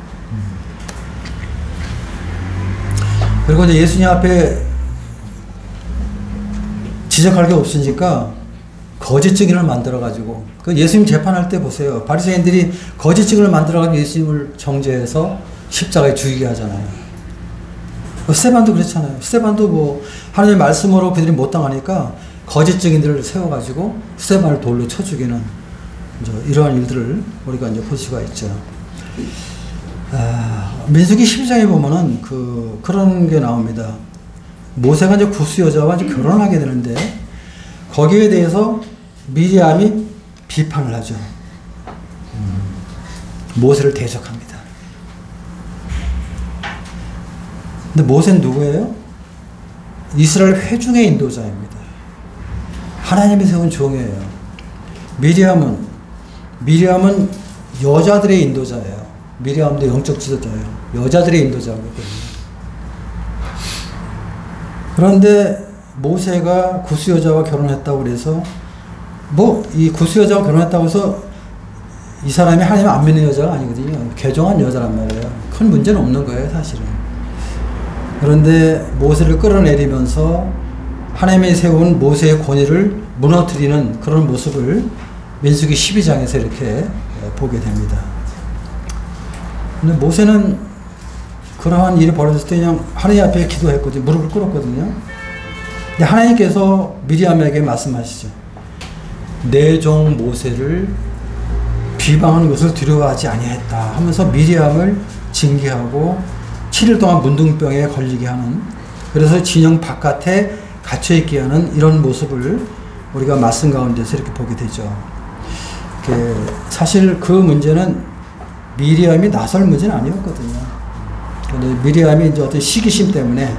[SPEAKER 1] 그리고 이제 예수님 앞에 지적할 게 없으니까 거짓 증인을 만들어가지고, 그 예수님 재판할 때 보세요. 바리새인들이 거짓 증인을 만들어가지고 예수님을 정죄해서 십자가에 죽이게 하잖아요. 스데반도 그랬잖아요. 스데반도 뭐 하나님의 말씀으로 그들이 못 당하니까 거짓 증인들을 세워가지고 스데반을 돌로 쳐 죽이는 이러한 일들을 우리가 이제 볼 수가 있죠. 민수기 12장에 보면은 그런 게 나옵니다. 모세가 이제 구스 여자와 이제 결혼하게 되는데 거기에 대해서 미리암이 비판을 하죠. 모세를 대적합니다. 근데 모세는 누구예요? 이스라엘 회중의 인도자입니다. 하나님이 세운 종이에요. 미리암은 여자들의 인도자예요. 미리암도 영적 지도자예요. 여자들의 인도자거든요. 그런데 모세가 구스 여자와 결혼했다고 그래서 이 구스 여자와 결혼했다고 해서 이 사람이 하나님 안 믿는 여자가 아니거든요. 개종한 여자란 말이에요. 큰 문제는 없는 거예요, 사실은. 그런데 모세를 끌어내리면서 하나님이 세운 모세의 권위를 무너뜨리는 그런 모습을 민수기 12장에서 이렇게 보게 됩니다. 근데 모세는 그러한 일이 벌어졌을 때 그냥 하나님 앞에 기도했거든요. 무릎을 꿇었거든요. 근데 하나님께서 미리암에게 말씀하시죠. 내 종 모세를 비방하는 것을 두려워하지 아니했다 하면서 미리암을 징계하고 7일 동안 문둥병에 걸리게 하는, 그래서 진영 바깥에 갇혀있게 하는 이런 모습을 우리가 말씀 가운데서 이렇게 보게 되죠. 사실 그 문제는 미리암이 나설 문제는 아니었거든요. 근데 미리암이 이제 어떤 시기심 때문에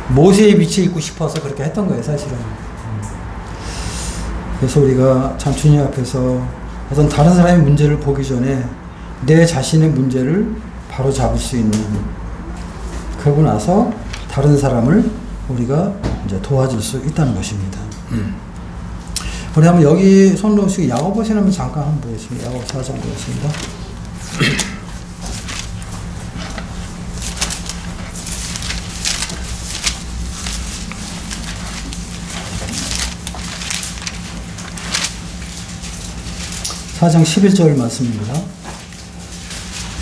[SPEAKER 1] 모세의 위치에 있고 싶어서 그렇게 했던 거예요, 사실은. 그래서 우리가 참 주님 앞에서 어떤 다른 사람의 문제를 보기 전에 내 자신의 문제를 바로 잡을 수 있는, 그러고 나서 다른 사람을 우리가 이제 도와줄 수 있다는 것입니다. 우리 한번 여기 손 놓으시고 야고보서 한번 잠깐 한번 보겠습니다. 야고보서 4장 보겠습니다. (4장 11절) 말씀입니다.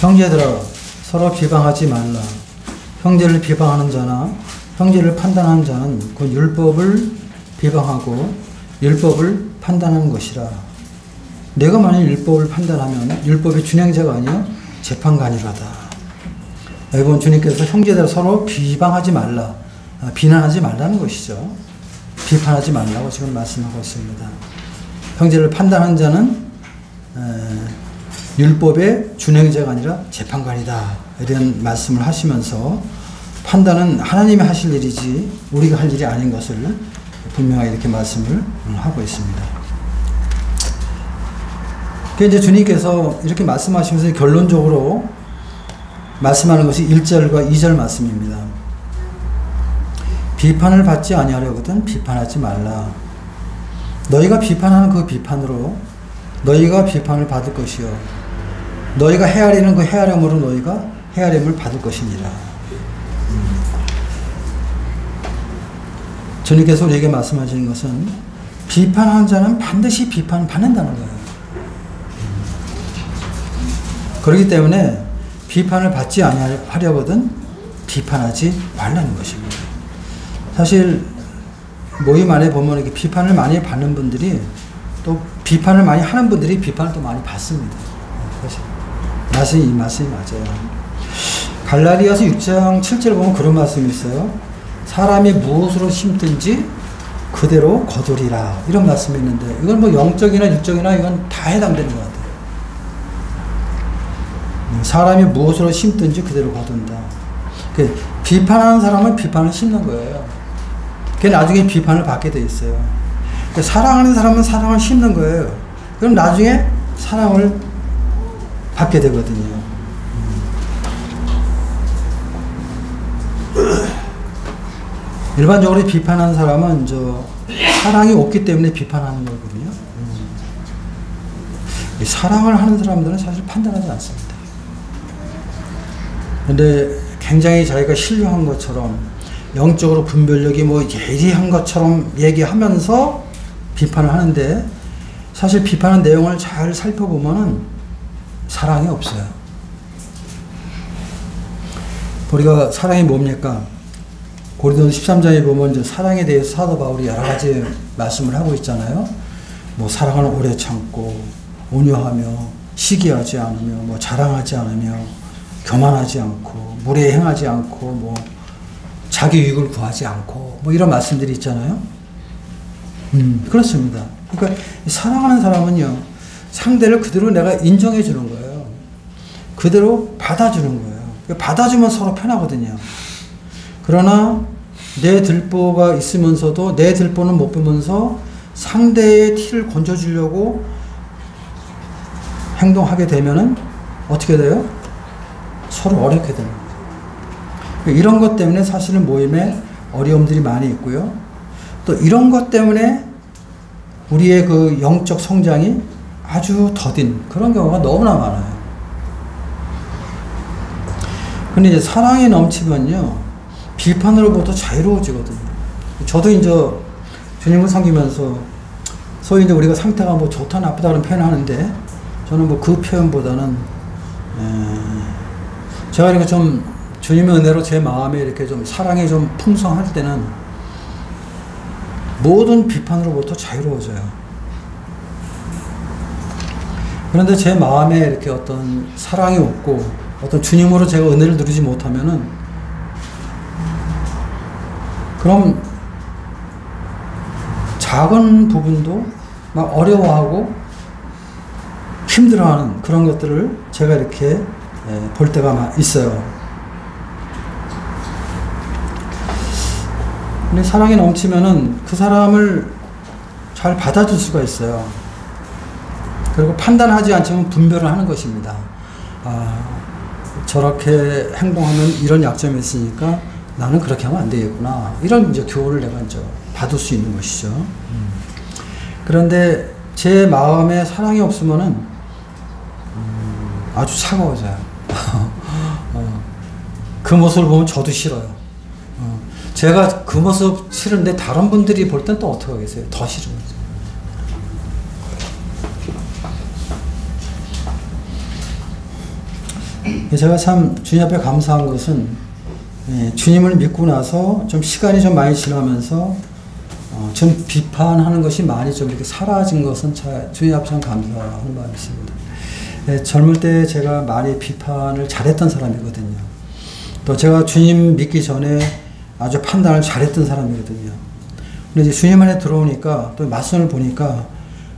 [SPEAKER 1] 형제들아 서로 비방하지 말라. 형제를 비방하는 자나 형제를 판단하는 자는 곧 율법을 비방하고 율법을 판단하는 것이라. 내가 만약 율법을 판단하면 율법의 준행자가 아니요 재판관이라다. 여기 보면 주님께서 형제들 서로 비방하지 말라, 비난하지 말라는 것이죠. 비판하지 말라고 지금 말씀하고 있습니다. 형제를 판단하는 자는 율법의 준행자가 아니라 재판관이다, 이런 말씀을 하시면서 판단은 하나님이 하실 일이지 우리가 할 일이 아닌 것을 분명하게 이렇게 말씀을 하고 있습니다. 이제 주님께서 이렇게 말씀하시면서 결론적으로 말씀하는 것이 1절과 2절 말씀입니다. 비판을 받지 아니하려거든 비판하지 말라. 너희가 비판하는 그 비판으로 너희가 비판을 받을 것이요 너희가 헤아리는 그 헤아림으로 너희가 헤아림을 받을 것이니라. 주님께서 우리에게 말씀하시는 것은 비판하는 자는 반드시 비판을 받는다는 거예요. 그렇기 때문에 비판을 받지 아니하려거든 비판하지 말라는 것입니다. 사실 모임 안에 보면 이렇게 비판을 많이 받는 분들이 또 비판을 많이 하는 분들이 비판을 또 많이 받습니다. 사실 이 말씀이 맞아요. 갈라디아서 6장 7절 보면 그런 말씀이 있어요. 사람이 무엇으로 심든지 그대로 거두리라, 이런 말씀이 있는데 이건 뭐 영적이나 육적이나 이건 다 해당되는 것 같아요. 사람이 무엇으로 심든지 그대로 거둔다. 비판하는 사람은 비판을 심는 거예요. 그게 나중에 비판을 받게 돼 있어요. 사랑하는 사람은 사랑을 심는 거예요. 그럼 나중에 사랑을 받게 되거든요. 일반적으로 비판하는 사람은 사랑이 없기 때문에 비판하는 거거든요. 사랑을 하는 사람들은 사실 판단하지 않습니다. 근데 굉장히 자기가 신령한 것처럼 영적으로 분별력이 예리한 것처럼 얘기하면서 비판을 하는데 사실 비판한 내용을 잘 살펴보면은 사랑이 없어요. 우리가 사랑이 뭡니까? 고린도서 13장에 보면 이제 사랑에 대해서 사도 바울이 여러 가지 말씀을 하고 있잖아요. 사랑은 오래 참고 온유하며 시기하지 않으며 자랑하지 않으며 교만하지 않고 무례 행하지 않고 뭐 자기 유익을 구하지 않고 뭐 이런 말씀들이 있잖아요. 그렇습니다. 그러니까 사랑하는 사람은요, 상대를 그대로 내가 인정해 주는 거예요. 그대로 받아주는 거예요. 받아주면 서로 편하거든요. 그러나 내 들보가 있으면서도 내 들보는 못 보면서 상대의 티를 건져주려고 행동하게 되면은 어떻게 돼요? 서로 어렵게 되는 거예요. 이런 것 때문에 사실은 모임에 어려움들이 많이 있고요. 또 이런 것 때문에 우리의 그 영적 성장이 아주 더딘 그런 경우가 너무나 많아요. 근데 이제 사랑이 넘치면요, 비판으로부터 자유로워지거든요. 저도 이제 주님을 섬기면서 소위 이제 우리가 상태가 뭐 좋다 나쁘다 그런 표현을 하는데, 저는 뭐 그 표현보다는 제가 이렇게 좀 주님의 은혜로 제 마음에 이렇게 좀 사랑이 좀 풍성할 때는 모든 비판으로부터 자유로워져요. 그런데 제 마음에 이렇게 어떤 사랑이 없고 어떤 주님으로 제가 은혜를 누리지 못하면은, 그럼 작은 부분도 막 어려워하고 힘들어하는 그런 것들을 제가 이렇게 볼 때가 있어요. 근데 사랑이 넘치면은 그 사람을 잘 받아줄 수가 있어요. 그리고 판단하지 않지만 분별을 하는 것입니다. 저렇게 행동하면 이런 약점이 있으니까 나는 그렇게 하면 안 되겠구나. 이런 이제 교훈을 내가 이제 받을 수 있는 것이죠. 그런데 제 마음에 사랑이 없으면은 아주 차가워져요. 그 모습을 보면 저도 싫어요. 제가 그 모습 싫은데 다른 분들이 볼 땐 또 어떻게 하겠어요? 더 싫은 거죠. 제가 참 주님 앞에 감사한 것은, 주님을 믿고 나서 좀 시간이 좀 많이 지나면서 좀 비판하는 것이 많이 좀 이렇게 사라진 것은 주님 앞에 참 감사하는 마음이 있습니다. 젊을 때 제가 많이 비판을 잘했던 사람이거든요. 또 제가 주님 믿기 전에 아주 판단을 잘했던 사람이거든요. 근데 이제 주님 안에 들어오니까 또 말씀을 보니까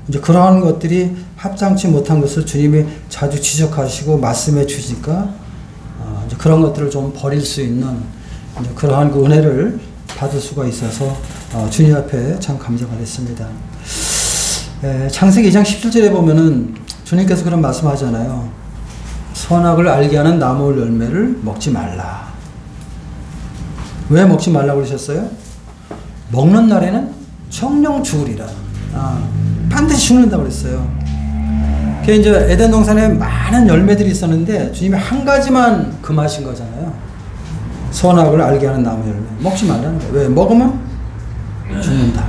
[SPEAKER 1] 이제 그러한 것들이 합당치 못한 것을 주님이 자주 지적하시고 말씀해 주시니까 이제 그런 것들을 좀 버릴 수 있는 이제 그러한 그 은혜를 받을 수가 있어서 주님 앞에 참 감사가 됐습니다. 창세기 2장 17절에 보면은 주님께서 그런 말씀하잖아요. 선악을 알게 하는 나무 열매를 먹지 말라. 왜 먹지 말라고 그러셨어요? 먹는 날에는 정령 죽으리라. 반드시 죽는다고 그랬어요. 그 이제 에덴 동산에 많은 열매들이 있었는데 주님이 한 가지만 금하신 거잖아요. 선악을 알게 하는 나무 열매 먹지 말라는 거예요. 왜? 먹으면 죽는다.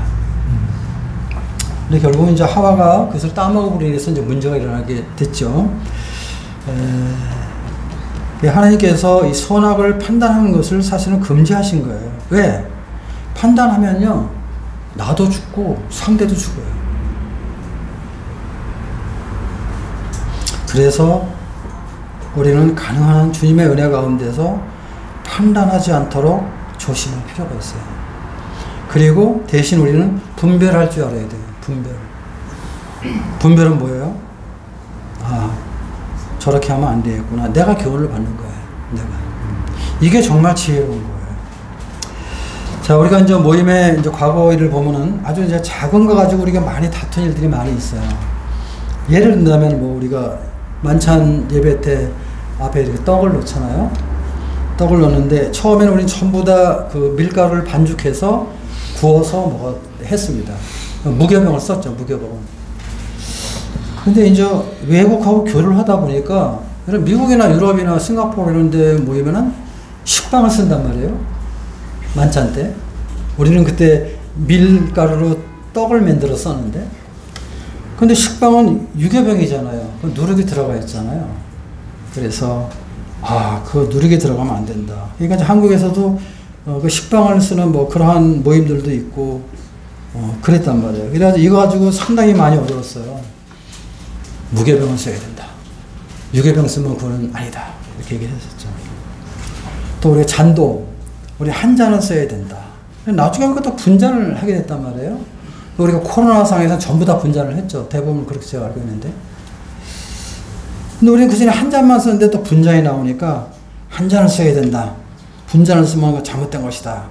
[SPEAKER 1] 근데 결국은 이제 하와가 그것을 따먹음으로 인해서 이제 문제가 일어나게 됐죠. 하나님께서 이 선악을 판단하는 것을 사실은 금지하신 거예요. 왜? 판단하면요, 나도 죽고 상대도 죽어요. 그래서 우리는 가능한 주님의 은혜 가운데서 판단하지 않도록 조심할 필요가 있어요. 그리고 대신 우리는 분별할 줄 알아야 돼요. 분별은 뭐예요? 저렇게 하면 안 되겠구나. 내가 교훈을 받는 거예요. 이게 정말 지혜로운 거예요. 자, 우리가 이제 모임에 이제 과거 일을 보면은 아주 이제 작은 거 가지고 우리가 많이 다툰 일들이 많이 있어요. 예를 든다면 뭐 우리가 만찬 예배 때 앞에 이렇게 떡을 놓잖아요. 떡을 넣는데 처음에는 우리는 전부 다 그 밀가루를 반죽해서 구워서 했습니다. 무교병을 썼죠, 무교병을. 근데 이제 외국하고 교류를 하다 보니까 미국이나 유럽이나 싱가포르 이런 데 모이면은 식빵을 쓴단 말이에요. 만찬 때. 우리는 그때 밀가루로 떡을 만들어 썼는데, 근데 식빵은 유교병이잖아요. 그 누룩이 들어가 있잖아요. 그래서 그 누룩이 들어가면 안 된다. 그러니까 이제 한국에서도 그 식빵을 쓰는 뭐 그러한 모임들도 있고 그랬단 말이에요. 그래서 이거 가지고 상당히 많이 어려웠어요. 무교병을 써야 된다. 유교병 쓰면 그거는 아니다. 이렇게 얘기를 했었죠. 또 우리가 잔도, 우리 한 잔을 써야 된다. 나중에 우리가 또 분잔을 하게 됐단 말이에요. 우리가 코로나 상황에서 전부 다 분잔을 했죠. 대부분 그렇게 제가 알고 있는데. 근데 우리는 그 전에 한 잔만 썼는데 또 분잔이 나오니까 한 잔을 써야 된다. 분잔을 쓰면 잘못된 것이다.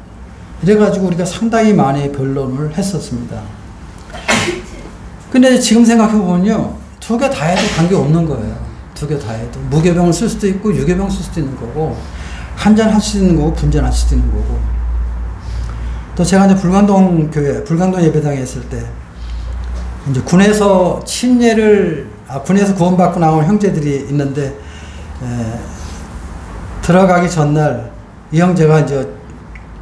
[SPEAKER 1] 이래가지고 우리가 상당히 많이 변론을 했었습니다. 근데 지금 생각해보면요. 두 개 다 해도 관계없는 거예요. 두 개 다 해도. 무교병을 쓸 수도 있고 유교병을 쓸 수도 있는 거고 한 잔 할 수도 있는 거고 분잔 할 수도 있는 거고. 또 제가 이제 불광동 교회, 불광동 예배당에 있을 때 이제 군에서 군에서 구원받고 나온 형제들이 있는데 들어가기 전날 이 형제가 이제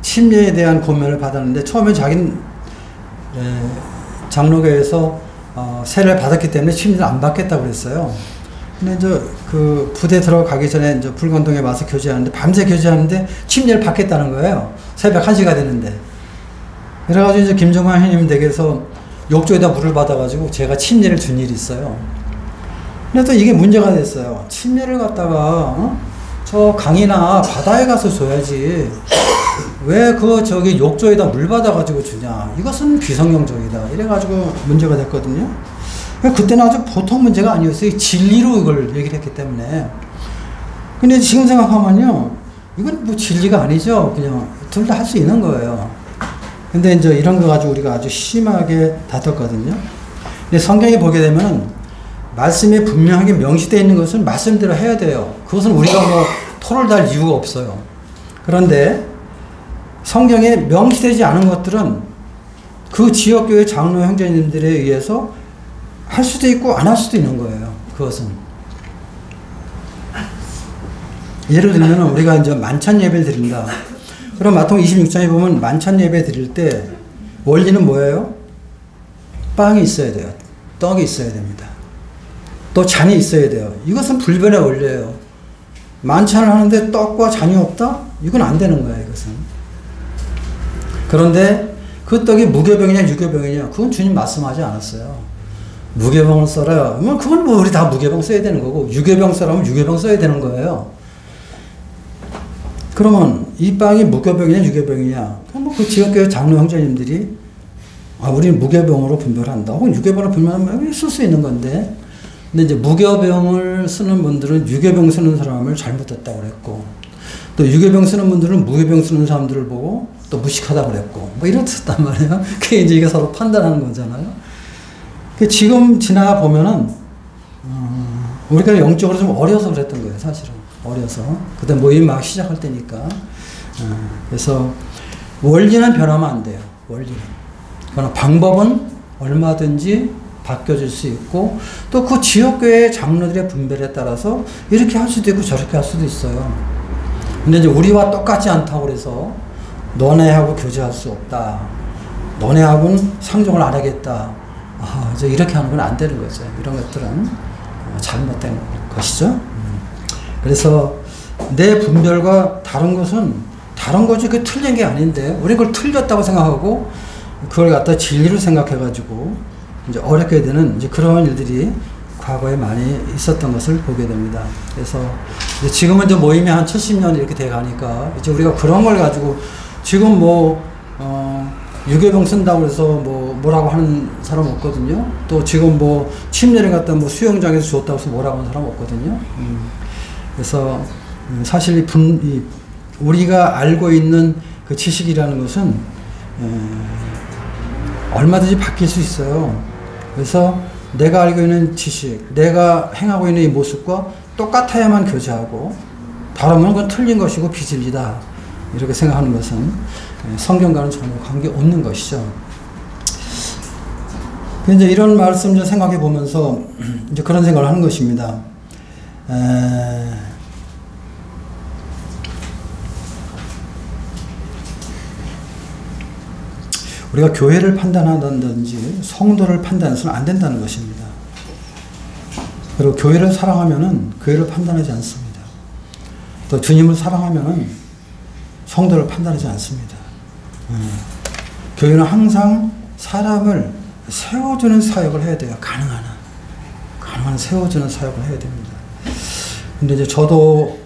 [SPEAKER 1] 침례에 대한 고면을 받았는데 처음에 자기는 장로교에서 세례를 받았기 때문에 침례를 안 받겠다고 그랬어요. 근데 이제 그 부대 들어가기 전에 이제 불광동에 와서 교제하는데 밤새 교제하는데 침례를 받겠다는 거예요. 새벽 1시가 되는데. 그래가지고 이제 김정환 형님 댁에서 욕조에다 물을 받아가지고 제가 침례를 준 일이 있어요. 근데 또 이게 문제가 됐어요. 침례를 갖다가 저 강이나 바다에 가서 줘야지. 왜 저기 욕조에다 물 받아가지고 주냐. 이것은 비성경적이다. 이래가지고 문제가 됐거든요. 그때는 아주 보통 문제가 아니었어요. 진리로 이걸 얘기를 했기 때문에. 근데 지금 생각하면요. 이건 뭐 진리가 아니죠. 그냥 둘 다 할 수 있는 거예요. 근데 이제 이런 거 가지고 우리가 아주 심하게 다퉜거든요. 근데 성경에 보게 되면 말씀에 분명하게 명시되어 있는 것은 말씀대로 해야 돼요. 그것은 우리가 뭐 토를 달 이유가 없어요. 그런데 성경에 명시되지 않은 것들은 그 지역교회 장로 형제님들에 의해서 할 수도 있고 안 할 수도 있는 거예요. 그것은. 예를 들면 우리가 이제 만찬 예배를 드린다. 그럼 마태복음 26장에 보면 만찬 예배 드릴 때 원리는 뭐예요? 빵이 있어야 돼요. 떡이 있어야 됩니다. 또 잔이 있어야 돼요. 이것은 불변의 원리예요. 만찬을 하는데 떡과 잔이 없다? 이건 안 되는 거예요. 이것은. 그런데 그 떡이 무교병이냐 유교병이냐 그건 주님 말씀하지 않았어요. 무교병을 써라. 그건 뭐 우리 다 무교병 써야 되는 거고 유교병 써라면 유교병 써야 되는 거예요. 그러면 이 빵이 무교병이냐 유교병이냐 그럼 뭐 그 지역교회 장로 형제님들이 우리는 무교병으로 분별한다. 혹은 유교병으로 분별하면 쓸 수 있는 건데 근데 이제 무교병을 쓰는 분들은 유교병 쓰는 사람을 잘못했다고 그랬고 또 유교병 쓰는 분들은 무교병 쓰는 사람들을 보고 또 무식하다고 그랬고 뭐 이렇단 말이에요. 그게 이제 이게 서로 판단하는 거잖아요. 지금 지나 보면은 우리가 영적으로 좀 어려서 그랬던 거예요. 사실은 어려서 그때 모임 막 시작할 때니까 그래서 원리는 변하면 안 돼요. 원리는 그러나 방법은 얼마든지 바뀌어질 수 있고 또 그 지역교회 장로들의 분별에 따라서 이렇게 할 수도 있고 저렇게 할 수도 있어요. 근데 이제 우리와 똑같지 않다고 그래서 너네하고 교제할 수 없다. 너네하고는 상종을 안 하겠다. 이제 이렇게 하는 건 안 되는 거죠. 이런 것들은 잘못된 것이죠. 그래서 내 분별과 다른 것은 다른 거지 그 틀린 게 아닌데 우리 그걸 틀렸다고 생각하고 그걸 갖다 진리로 생각해가지고 이제 어렵게 되는 이제 그런 일들이 과거에 많이 있었던 것을 보게 됩니다. 그래서 이제 지금은 이제 모임이 한 70년 이렇게 돼 가니까 이제 우리가 그런 걸 가지고 지금 유교병 쓴다고 해서 뭐라고 하는 사람 없거든요. 또 지금 침례를 갖다 수영장에서 줬다고 해서 뭐라고 하는 사람 없거든요. 그래서 사실 우리가 알고 있는 그 지식이라는 것은 얼마든지 바뀔 수 있어요. 그래서 내가 알고 있는 지식, 내가 행하고 있는 이 모습과 똑같아야만 교제하고 다르면 그건 틀린 것이고 비진리다. 이렇게 생각하는 것은 성경과는 전혀 관계없는 것이죠. 이제 이런 말씀 좀 생각해 보면서 이제 그런 생각을 하는 것입니다. 우리가 교회를 판단한다든지 성도를 판단해서는 안 된다는 것입니다. 그리고 교회를 사랑하면은 교회를 판단하지 않습니다. 또 주님을 사랑하면은 성도를 판단하지 않습니다. 교회는 항상 사람을 세워주는 사역을 해야 돼요. 가능한 세워주는 사역을 해야 됩니다. 근데 이제 저도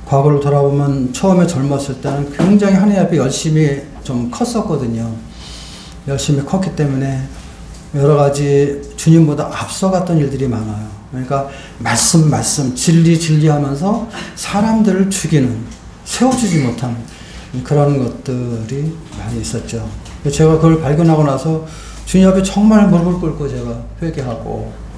[SPEAKER 1] 과거를 돌아보면 처음에 젊었을 때는 굉장히 하나님 앞에 열심히 좀 컸었거든요. 열심히 컸기 때문에 여러 가지 주님보다 앞서갔던 일들이 많아요. 그러니까 말씀, 진리 하면서 사람들을 죽이는, 세워주지 못한 그런 것들이 많이 있었죠. 제가 그걸 발견하고 나서 주님 앞에 정말 무릎을 꿇고 제가 회개하고,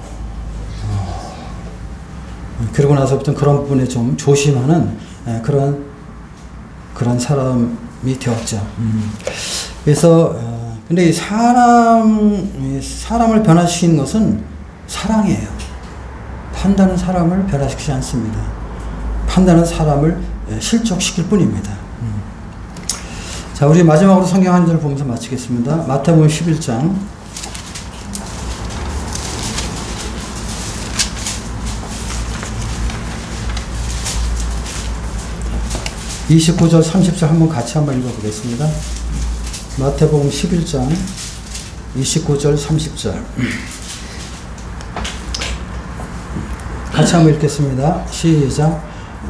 [SPEAKER 1] 그러고 나서부터 그런 부분에 좀 조심하는 그런 사람이 되었죠. 그래서 근데 이 사람을 변화시키는 것은 사랑이에요. 판단은 사람을 변화시키지 않습니다. 판단은 사람을 실족시킬 뿐입니다. 자, 우리 마지막으로 성경 한 절 보면서 마치겠습니다. 마태복음 11장 29절 30절 한번 같이 한번 읽어보겠습니다. 마태복음 11장 29절 30절 같이 한번 읽겠습니다. 시작.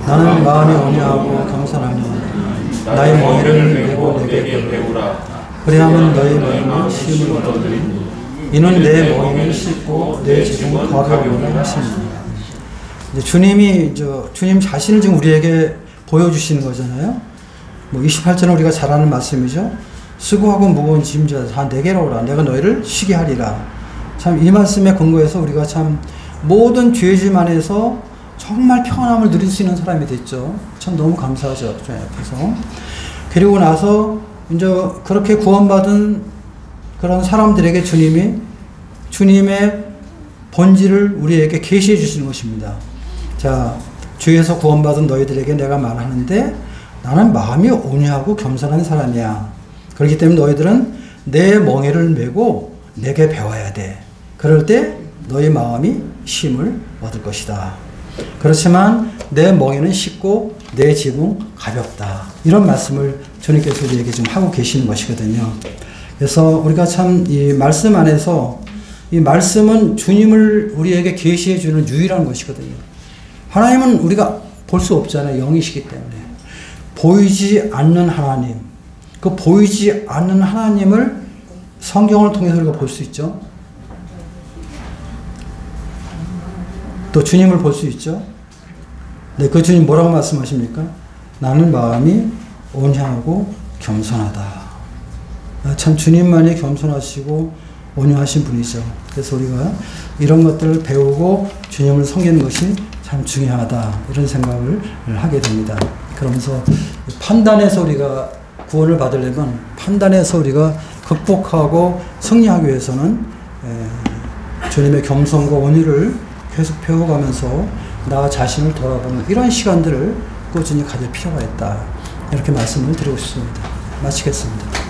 [SPEAKER 1] 나는 마음이 온유하고 겸손하니 나의 멍에를 메고 내게 배우라. 그리하면 너희 마음이 쉼을 얻으리니 이는 내 멍에를 씻고 내 짐은 가벼우라 하십니다. 주님 자신을 지금 우리에게 보여주시는 거잖아요. 뭐 28절은 우리가 잘 아는 말씀이죠. 수고하고 무거운 짐져 다 내게로 오라. 내가 너희를 쉬게 하리라. 참 이 말씀에 근거해서 우리가 참 모든 죄짐 안에서 정말 평안함을 누릴 수 있는 사람이 됐죠. 참 너무 감사하죠. 주님 앞에서. 그리고 나서 이제 그렇게 구원받은 그런 사람들에게 주님의 본질을 우리에게 계시해 주시는 것입니다. 자, 주에서 구원받은 너희들에게 내가 말하는데 나는 마음이 온유하고 겸손한 사람이야. 그렇기 때문에 너희들은 내 멍에를 메고 내게 배워야 돼. 그럴 때 너희 마음이 쉼을 얻을 것이다. 그렇지만 내 멍에는 쉽고 내 짐은 가볍다. 이런 말씀을 주님께서 우리에게 좀 하고 계시는 것이거든요. 그래서 우리가 참 이 말씀 안에서 이 말씀은 주님을 우리에게 계시해 주는 유일한 것이거든요. 하나님은 우리가 볼 수 없잖아요. 영이시기 때문에. 보이지 않는 하나님, 그 보이지 않는 하나님을 성경을 통해서 우리가 볼 수 있죠. 또 주님을 볼 수 있죠. 네, 그 주님 뭐라고 말씀하십니까? 나는 마음이 온유하고 겸손하다. 참 주님만이 겸손하시고 온유하신 분이죠. 그래서 우리가 이런 것들을 배우고 주님을 섬기는 것이 참 중요하다. 이런 생각을 하게 됩니다. 그러면서 판단에서 우리가 구원을 받으려면 판단에서 우리가 극복하고 승리하기 위해서는 주님의 겸손과 온유를 계속 배워가면서 나 자신을 돌아보는 이런 시간들을 꾸준히 가질 필요가 있다. 이렇게 말씀을 드리고 싶습니다. 마치겠습니다.